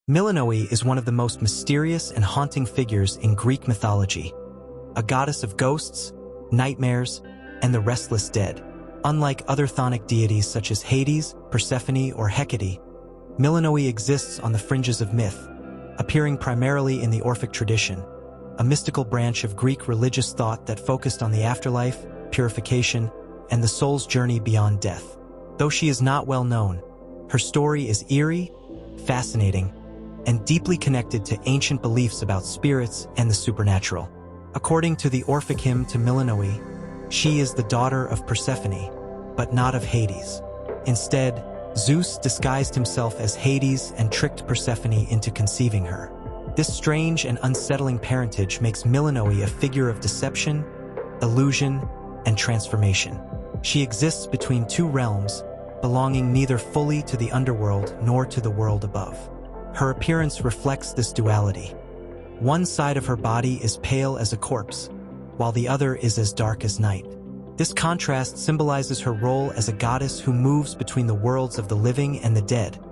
Melinoë is one of the most mysterious and haunting figures in Greek mythology, a goddess of ghosts, nightmares, and the restless dead. Unlike other chthonic deities such as Hades, Persephone, or Hecate, Melinoë exists on the fringes of myth, appearing primarily in the Orphic tradition, a mystical branch of Greek religious thought that focused on the afterlife, purification, and the soul's journey beyond death. Though she is not well known, her story is eerie, fascinating, and deeply connected to ancient beliefs about spirits and the supernatural. According to the Orphic Hymn to Melinoë, she is the daughter of Persephone, but not of Hades. Instead, Zeus disguised himself as Hades and tricked Persephone into conceiving her. This strange and unsettling parentage makes Melinoë a figure of deception, illusion, and transformation. She exists between two realms, belonging neither fully to the underworld nor to the world above. Her appearance reflects this duality. One side of her body is pale as a corpse, while the other is as dark as night. This contrast symbolizes her role as a goddess who moves between the worlds of the living and the dead,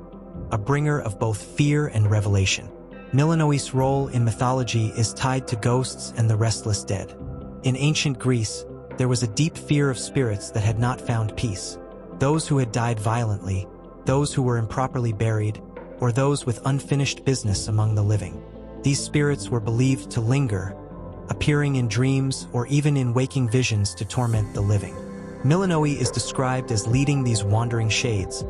a bringer of both fear and revelation. Melinoë's role in mythology is tied to ghosts and the restless dead. In ancient Greece, there was a deep fear of spirits that had not found peace. Those who had died violently, those who were improperly buried, or those with unfinished business among the living. These spirits were believed to linger, appearing in dreams or even in waking visions to torment the living. Melinoë is described as leading these wandering shades,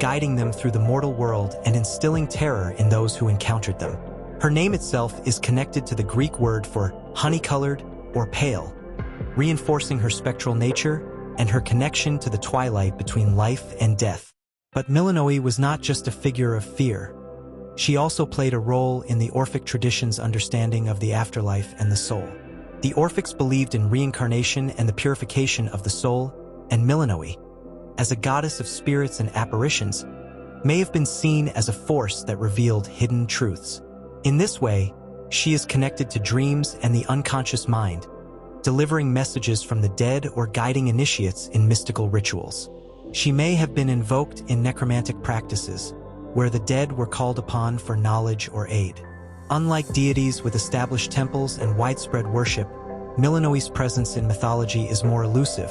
guiding them through the mortal world and instilling terror in those who encountered them. Her name itself is connected to the Greek word for honey-colored or pale, reinforcing her spectral nature and her connection to the twilight between life and death. But Melinoë was not just a figure of fear. She also played a role in the Orphic tradition's understanding of the afterlife and the soul. The Orphics believed in reincarnation and the purification of the soul, and Melinoë, as a goddess of spirits and apparitions, may have been seen as a force that revealed hidden truths. In this way, she is connected to dreams and the unconscious mind, delivering messages from the dead or guiding initiates in mystical rituals. She may have been invoked in necromantic practices, where the dead were called upon for knowledge or aid. Unlike deities with established temples and widespread worship, Melinoë's presence in mythology is more elusive,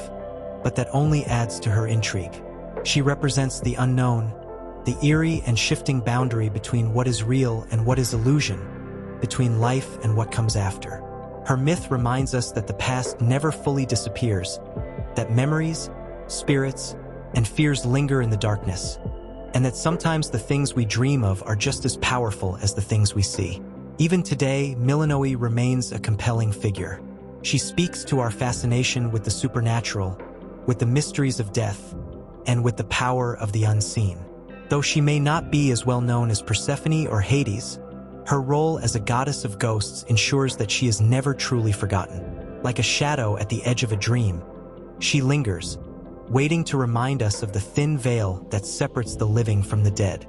but that only adds to her intrigue. She represents the unknown, the eerie and shifting boundary between what is real and what is illusion, between life and what comes after. Her myth reminds us that the past never fully disappears, that memories, spirits, and fears linger in the darkness, and that sometimes the things we dream of are just as powerful as the things we see. Even today, Melinoë remains a compelling figure. She speaks to our fascination with the supernatural, with the mysteries of death, and with the power of the unseen. Though she may not be as well known as Persephone or Hades, her role as a goddess of ghosts ensures that she is never truly forgotten. Like a shadow at the edge of a dream, she lingers, waiting to remind us of the thin veil that separates the living from the dead.